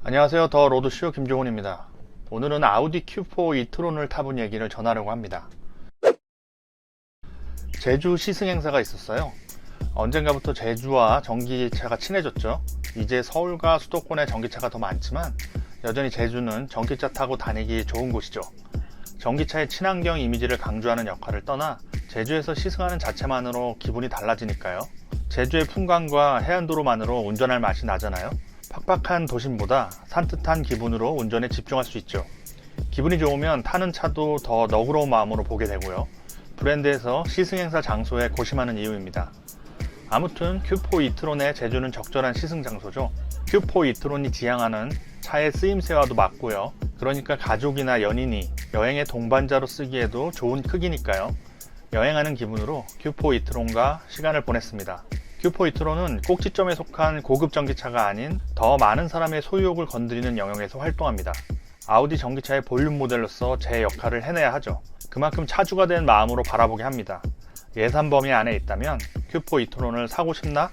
안녕하세요. 더 로드쇼 김종훈입니다. 오늘은 아우디 Q4 e-tron을 타본 얘기를 전하려고 합니다. 제주 시승 행사가 있었어요. 언젠가부터 제주와 전기차가 친해졌죠. 이제 서울과 수도권에 전기차가 더 많지만 여전히 제주는 전기차 타고 다니기 좋은 곳이죠. 전기차의 친환경 이미지를 강조하는 역할을 떠나 제주에서 시승하는 자체만으로 기분이 달라지니까요. 제주의 풍광과 해안도로만으로 운전할 맛이 나잖아요. 팍팍한 도심보다 산뜻한 기분으로 운전에 집중할 수 있죠. 기분이 좋으면 타는 차도 더 너그러운 마음으로 보게 되고요. 브랜드에서 시승행사 장소에 고심하는 이유입니다. 아무튼 Q4 e-tron의 제주는 적절한 시승 장소죠. Q4 e-tron이 지향하는 차의 쓰임새와도 맞고요. 그러니까 가족이나 연인이 여행의 동반자로 쓰기에도 좋은 크기니까요. 여행하는 기분으로 Q4 e-tron과 시간을 보냈습니다. Q4 e-tron은 꼭지점에 속한 고급 전기차가 아닌 더 많은 사람의 소유욕을 건드리는 영역에서 활동합니다. 아우디 전기차의 볼륨 모델로서 제 역할을 해내야 하죠. 그만큼 차주가 된 마음으로 바라보게 합니다. 예산 범위 안에 있다면 Q4 e-tron을 사고 싶나?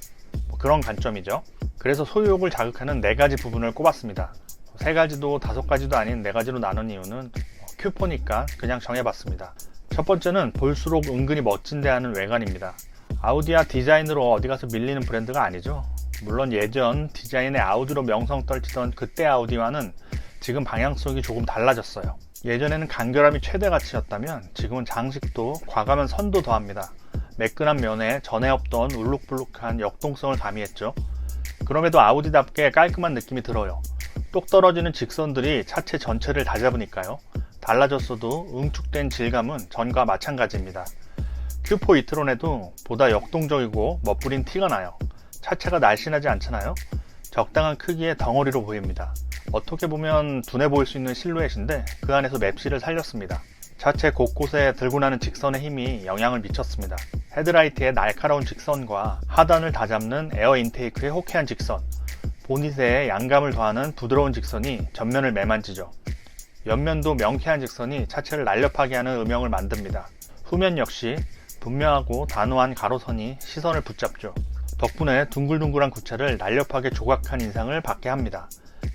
그런 관점이죠. 그래서 소유욕을 자극하는 4가지 부분을 꼽았습니다. 3가지도 5가지도 아닌 4가지로 나눈 이유는 Q4니까 그냥 정해봤습니다. 첫 번째는 볼수록 은근히 멋진데 하는 외관입니다. 아우디와 디자인으로 어디가서 밀리는 브랜드가 아니죠. 물론 예전 디자인의 아우디로 명성 떨치던 그때 아우디와는 지금 방향성이 조금 달라졌어요. 예전에는 간결함이 최대 가치였다면 지금은 장식도 과감한 선도 더합니다. 매끈한 면에 전에 없던 울룩불룩한 역동성을 가미했죠. 그럼에도 아우디답게 깔끔한 느낌이 들어요. 똑 떨어지는 직선들이 차체 전체를 다 잡으니까요. 달라졌어도 응축된 질감은 전과 마찬가지입니다. Q4 e-tron에도 보다 역동적이고 멋부린 티가 나요. 차체가 날씬하지 않잖아요. 적당한 크기의 덩어리로 보입니다. 어떻게 보면 둔해 보일 수 있는 실루엣인데 그 안에서 맵시를 살렸습니다. 차체 곳곳에 들고 나는 직선의 힘이 영향을 미쳤습니다. 헤드라이트의 날카로운 직선과 하단을 다잡는 에어 인테이크의 호쾌한 직선, 보닛에 양감을 더하는 부드러운 직선이 전면을 매만지죠. 옆면도 명쾌한 직선이 차체를 날렵하게 하는 음영을 만듭니다. 후면 역시 분명하고 단호한 가로선이 시선을 붙잡죠. 덕분에 둥글둥글한 구체를 날렵하게 조각한 인상을 받게 합니다.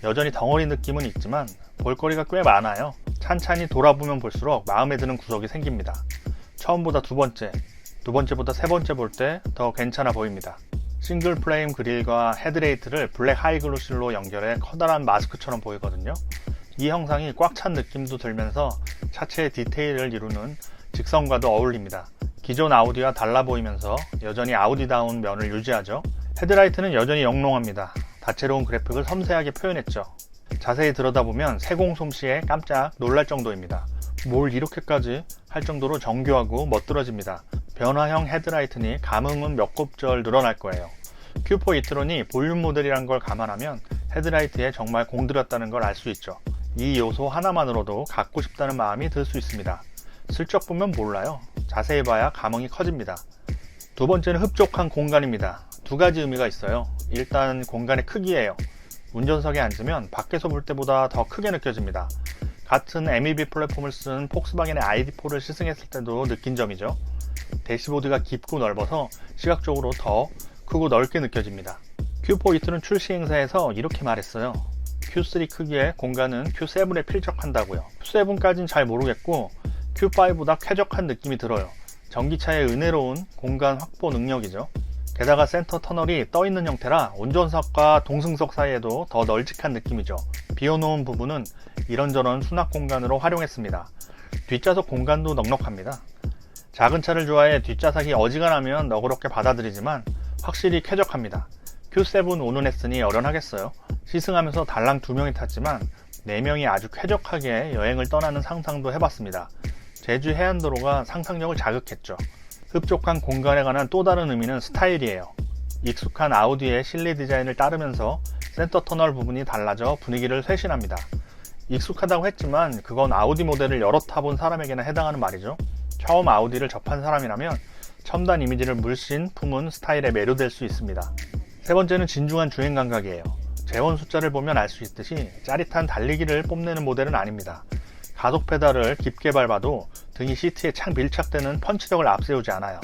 여전히 덩어리 느낌은 있지만 볼거리가 꽤 많아요. 찬찬히 돌아보면 볼수록 마음에 드는 구석이 생깁니다. 처음보다 두 번째보다 세 번째 볼 때 더 괜찮아 보입니다. 싱글 플레임 그릴과 헤드레이트를 블랙 하이글로실로 연결해 커다란 마스크처럼 보이거든요. 이 형상이 꽉 찬 느낌도 들면서 차체의 디테일을 이루는 직선과도 어울립니다. 기존 아우디와 달라 보이면서 여전히 아우디다운 면을 유지하죠. 헤드라이트는 여전히 영롱합니다. 다채로운 그래픽을 섬세하게 표현했죠. 자세히 들여다보면 세공 솜씨에 깜짝 놀랄 정도입니다. 뭘 이렇게까지 할 정도로 정교하고 멋들어집니다. 변화형 헤드라이트니 감흥은 몇 곱절 늘어날 거예요. Q4 e-tron이 볼륨 모델이란 걸 감안하면 헤드라이트에 정말 공들였다는 걸 알 수 있죠. 이 요소 하나만으로도 갖고 싶다는 마음이 들 수 있습니다. 슬쩍 보면 몰라요. 자세히 봐야 감흥이 커집니다. 두 번째는 흡족한 공간입니다. 2가지 의미가 있어요. 일단 공간의 크기예요. 운전석에 앉으면 밖에서 볼 때보다 더 크게 느껴집니다. 같은 MEB 플랫폼을 쓴 폭스바겐의 ID4를 시승했을 때도 느낀 점이죠. 대시보드가 깊고 넓어서 시각적으로 더 크고 넓게 느껴집니다. Q4 e-tron 출시 행사에서 이렇게 말했어요. Q3 크기의 공간은 Q7에 필적한다고요. Q7까진 잘 모르겠고 Q5보다 쾌적한 느낌이 들어요. 전기차의 은혜로운 공간 확보 능력이죠. 게다가 센터 터널이 떠있는 형태라 운전석과 동승석 사이에도 더 널찍한 느낌이죠. 비워놓은 부분은 이런저런 수납 공간으로 활용했습니다. 뒷좌석 공간도 넉넉합니다. 작은 차를 좋아해 뒷좌석이 어지간하면 너그럽게 받아들이지만 확실히 쾌적합니다. Q7 오는 했으니 어련하겠어요. 시승하면서 달랑 2명이 탔지만 4명이 아주 쾌적하게 여행을 떠나는 상상도 해봤습니다. 제주 해안도로가 상상력을 자극했죠. 흡족한 공간에 관한 또 다른 의미는 스타일이에요. 익숙한 아우디의 실내 디자인을 따르면서 센터 터널 부분이 달라져 분위기를 쇄신합니다. 익숙하다고 했지만 그건 아우디 모델을 여러 타본 사람에게나 해당하는 말이죠. 처음 아우디를 접한 사람이라면 첨단 이미지를 물씬 품은 스타일에 매료될 수 있습니다. 세 번째는 진중한 주행 감각이에요. 재원 숫자를 보면 알 수 있듯이 짜릿한 달리기를 뽐내는 모델은 아닙니다. 가속 페달을 깊게 밟아도 등이 시트에 착 밀착되는 펀치력을 앞세우지 않아요.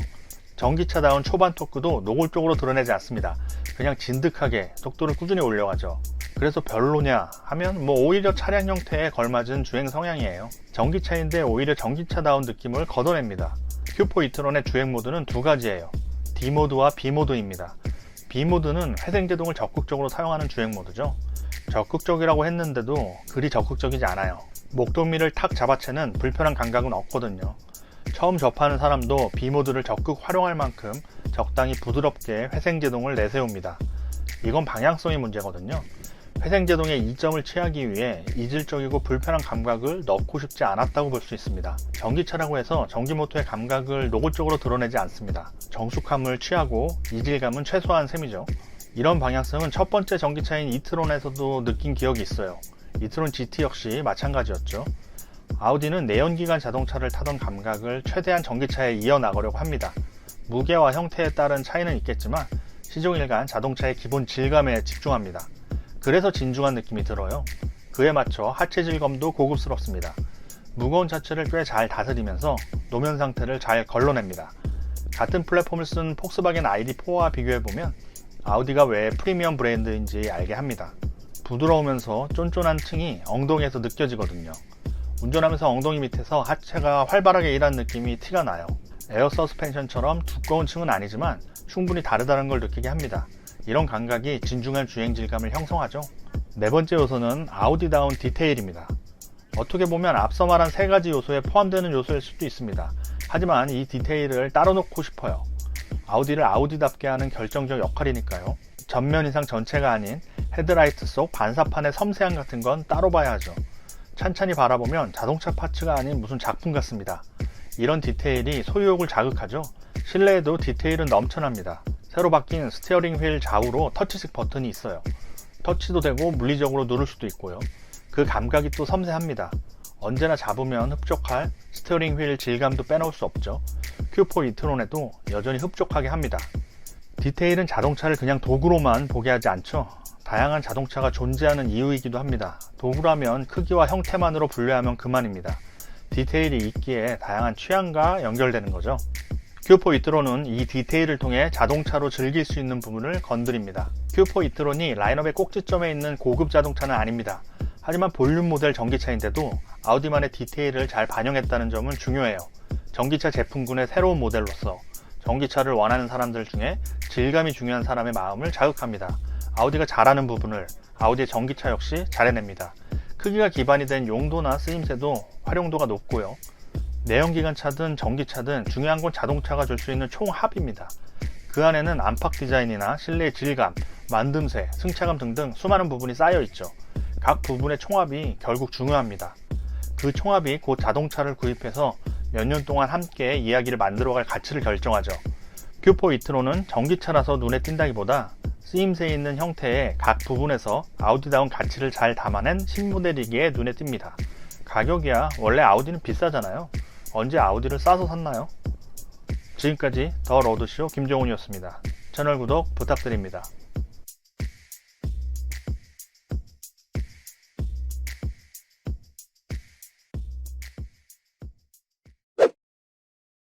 전기차다운 초반 토크도 노골적으로 드러내지 않습니다. 그냥 진득하게 속도를 꾸준히 올려가죠. 그래서 별로냐 하면 오히려 차량 형태에 걸맞은 주행 성향이에요. 전기차인데 오히려 전기차다운 느낌을 걷어냅니다. Q4 e-tron의 주행 모드는 두 가지예요. D모드와 B모드입니다. B모드는 회생제동을 적극적으로 사용하는 주행 모드죠. 적극적이라고 했는데도 그리 적극적이지 않아요. 목도미를 탁 잡아채는 불편한 감각은 없거든요. 처음 접하는 사람도 B모드를 적극 활용할 만큼 적당히 부드럽게 회생제동을 내세웁니다. 이건 방향성의 문제거든요. 회생제동의 이점을 취하기 위해 이질적이고 불편한 감각을 넣고 싶지 않았다고 볼 수 있습니다. 전기차라고 해서 전기모터의 감각을 노골적으로 드러내지 않습니다. 정숙함을 취하고 이질감은 최소화한 셈이죠. 이런 방향성은 첫 번째 전기차인 e-tron에서도 느낀 기억이 있어요. e-tron GT 역시 마찬가지였죠. 아우디는 내연기관 자동차를 타던 감각을 최대한 전기차에 이어나가려고 합니다. 무게와 형태에 따른 차이는 있겠지만 시종일관 자동차의 기본 질감에 집중합니다. 그래서 진중한 느낌이 들어요. 그에 맞춰 하체 질감도 고급스럽습니다. 무거운 차체를 꽤 잘 다스리면서 노면 상태를 잘 걸러냅니다. 같은 플랫폼을 쓴 폭스바겐 ID4와 비교해보면 아우디가 왜 프리미엄 브랜드인지 알게 합니다. 부드러우면서 쫀쫀한 층이 엉덩이에서 느껴지거든요. 운전하면서 엉덩이 밑에서 하체가 활발하게 일하는 느낌이 티가 나요. 에어 서스펜션처럼 두꺼운 층은 아니지만 충분히 다르다는 걸 느끼게 합니다. 이런 감각이 진중한 주행 질감을 형성하죠. 네 번째 요소는 아우디다운 디테일입니다. 어떻게 보면 앞서 말한 세 가지 요소에 포함되는 요소일 수도 있습니다. 하지만 이 디테일을 따로 놓고 싶어요. 아우디를 아우디답게 하는 결정적 역할이니까요. 전면 이상 전체가 아닌 헤드라이트 속 반사판의 섬세함 같은 건 따로 봐야 하죠. 찬찬히 바라보면 자동차 파츠가 아닌 무슨 작품 같습니다. 이런 디테일이 소유욕을 자극하죠. 실내에도 디테일은 넘쳐납니다. 새로 바뀐 스티어링 휠 좌우로 터치식 버튼이 있어요. 터치도 되고 물리적으로 누를 수도 있고요. 그 감각이 또 섬세합니다. 언제나 잡으면 흡족할 스티어링 휠 질감도 빼놓을 수 없죠. Q4 e-tron에도 여전히 흡족하게 합니다. 디테일은 자동차를 그냥 도구로만 보게 하지 않죠. 다양한 자동차가 존재하는 이유이기도 합니다. 도구라면 크기와 형태만으로 분류하면 그만입니다. 디테일이 있기에 다양한 취향과 연결되는 거죠. Q4 e-tron은 이 디테일을 통해 자동차로 즐길 수 있는 부분을 건드립니다. Q4 e-tron이 라인업의 꼭지점에 있는 고급 자동차는 아닙니다. 하지만 볼륨 모델 전기차인데도 아우디만의 디테일을 잘 반영했다는 점은 중요해요. 전기차 제품군의 새로운 모델로서 전기차를 원하는 사람들 중에 질감이 중요한 사람의 마음을 자극합니다. 아우디가 잘하는 부분을 아우디의 전기차 역시 잘 해냅니다. 크기가 기반이 된 용도나 쓰임새도 활용도가 높고요. 내연기관차든 전기차든 중요한 건 자동차가 줄 수 있는 총합입니다. 그 안에는 안팎 디자인이나 실내의 질감, 만듦새, 승차감 등등 수많은 부분이 쌓여 있죠. 각 부분의 총합이 결국 중요합니다. 그 총합이 곧 자동차를 구입해서 몇 년 동안 함께 이야기를 만들어갈 가치를 결정하죠. Q4 e-tron은 전기차라서 눈에 띈다기보다 쓰임새 있는 형태의 각 부분에서 아우디다운 가치를 잘 담아낸 신모델이기에 눈에 띕니다. 가격이야 원래 아우디는 비싸잖아요. 언제 아우디를 싸서 샀나요? 지금까지 더 로드쇼 김정훈이었습니다. 채널 구독 부탁드립니다.